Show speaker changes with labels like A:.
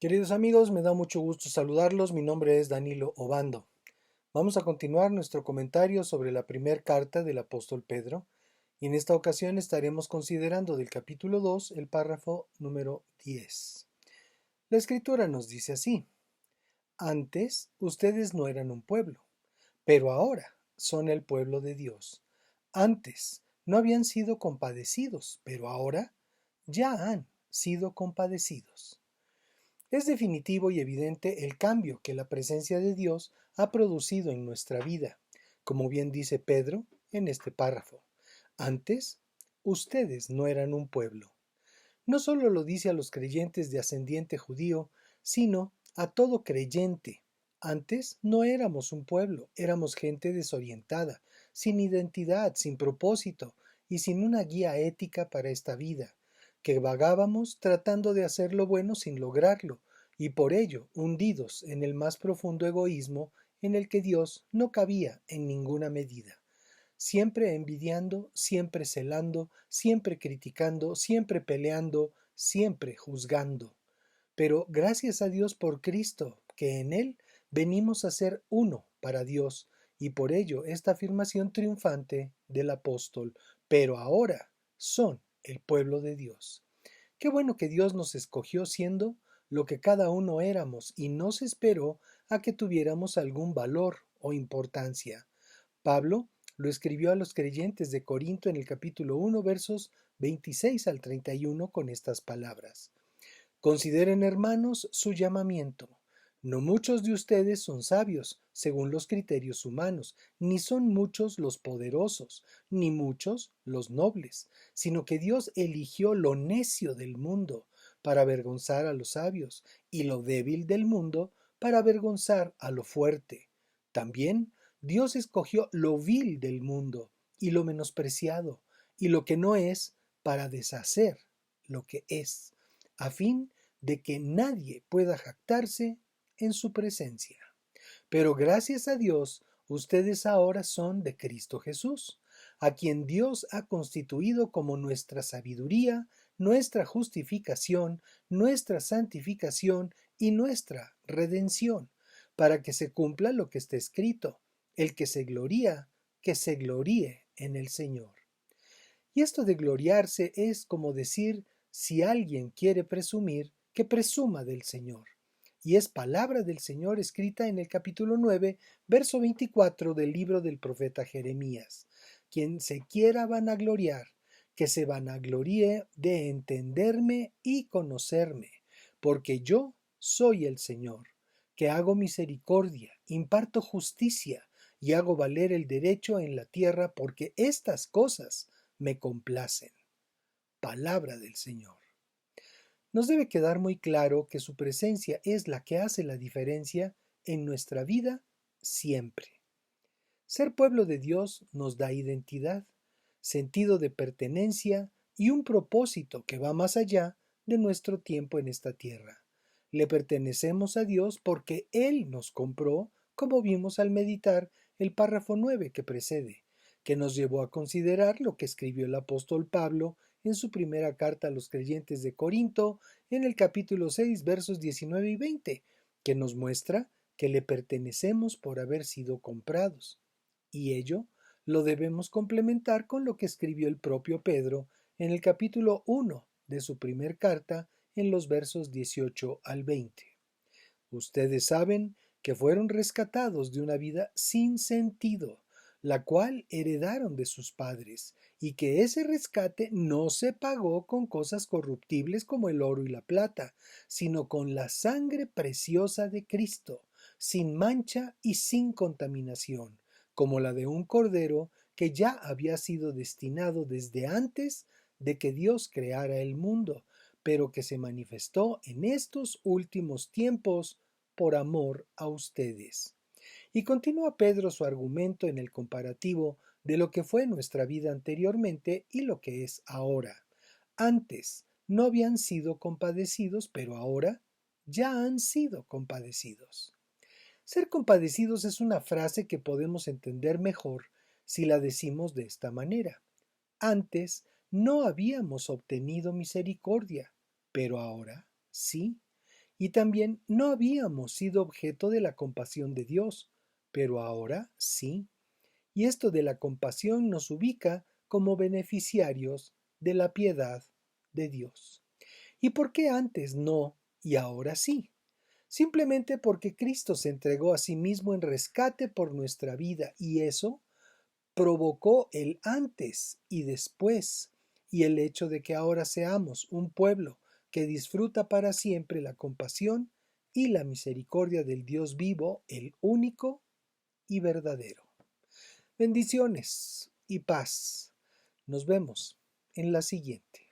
A: Queridos amigos, me da mucho gusto saludarlos. Mi nombre es Danilo Obando. Vamos a continuar nuestro comentario sobre la primera carta del apóstol Pedro y en esta ocasión estaremos considerando del capítulo 2 el párrafo número 10. La escritura nos dice así: Antes ustedes no eran un pueblo, pero ahora son el pueblo de Dios. Antes no habían sido compadecidos, pero ahora ya han sido compadecidos. Es definitivo y evidente el cambio que la presencia de Dios ha producido en nuestra vida, como bien dice Pedro en este párrafo. Antes, ustedes no eran un pueblo. No solo lo dice a los creyentes de ascendiente judío, sino a todo creyente. Antes no éramos un pueblo, éramos gente desorientada, sin identidad, sin propósito y sin una guía ética para esta vida, que vagábamos tratando de hacer lo bueno sin lograrlo, y por ello hundidos en el más profundo egoísmo en el que Dios no cabía en ninguna medida, siempre envidiando, siempre celando, siempre criticando, siempre peleando, siempre juzgando. Pero gracias a Dios por Cristo, que en Él venimos a ser uno para Dios, y por ello esta afirmación triunfante del apóstol, pero ahora son el pueblo de Dios. Qué bueno que Dios nos escogió siendo lo que cada uno éramos y no se esperó a que tuviéramos algún valor o importancia. Pablo lo escribió a los creyentes de Corinto en el capítulo 1, versos 26 al 31 con estas palabras. Consideren, hermanos, su llamamiento. No muchos de ustedes son sabios, según los criterios humanos, ni son muchos los poderosos, ni muchos los nobles, sino que Dios eligió lo necio del mundo para avergonzar a los sabios, y lo débil del mundo para avergonzar a lo fuerte. También Dios escogió lo vil del mundo, y lo menospreciado, y lo que no es, para deshacer lo que es, a fin de que nadie pueda jactarse en su presencia. Pero gracias a Dios, ustedes ahora son de Cristo Jesús, a quien Dios ha constituido como nuestra sabiduría, nuestra justificación, nuestra santificación y nuestra redención, para que se cumpla lo que está escrito: el que se gloríe en el Señor. Y esto de gloriarse es como decir, si alguien quiere presumir, que presuma del Señor. Y es palabra del Señor escrita en el capítulo 9, verso 24 del libro del profeta Jeremías. Quien se quiera vanagloriar, que se vanagloríe de entenderme y conocerme, porque yo soy el Señor, que hago misericordia, imparto justicia y hago valer el derecho en la tierra, porque estas cosas me complacen. Palabra del Señor. Nos debe quedar muy claro que su presencia es la que hace la diferencia en nuestra vida siempre. Ser pueblo de Dios nos da identidad, sentido de pertenencia y un propósito que va más allá de nuestro tiempo en esta tierra. Le pertenecemos a Dios porque Él nos compró, como vimos al meditar el párrafo 9 que precede, que nos llevó a considerar lo que escribió el apóstol Pablo en su primera carta a los creyentes de Corinto, en el capítulo 6, versos 19 y 20, que nos muestra que le pertenecemos por haber sido comprados. Y ello lo debemos complementar con lo que escribió el propio Pedro en el capítulo 1 de su primer carta en los versos 18 al 20. Ustedes saben que fueron rescatados de una vida sin sentido, la cual heredaron de sus padres, y que ese rescate no se pagó con cosas corruptibles como el oro y la plata, sino con la sangre preciosa de Cristo, sin mancha y sin contaminación, como la de un cordero que ya había sido destinado desde antes de que Dios creara el mundo, pero que se manifestó en estos últimos tiempos por amor a ustedes. Y continúa Pedro su argumento en el comparativo de lo que fue nuestra vida anteriormente y lo que es ahora. Antes no habían sido compadecidos, pero ahora ya han sido compadecidos. Ser compadecidos es una frase que podemos entender mejor si la decimos de esta manera. Antes no habíamos obtenido misericordia, pero ahora sí. y también no habíamos sido objeto de la compasión de Dios, pero ahora sí. Y esto de la compasión nos ubica como beneficiarios de la piedad de Dios. ¿Y por qué antes no y ahora sí? Simplemente porque Cristo se entregó a sí mismo en rescate por nuestra vida y eso provocó el antes y después y el hecho de que ahora seamos un pueblo que disfruta para siempre la compasión y la misericordia del Dios vivo, el único y verdadero. Bendiciones y paz. Nos vemos en la siguiente.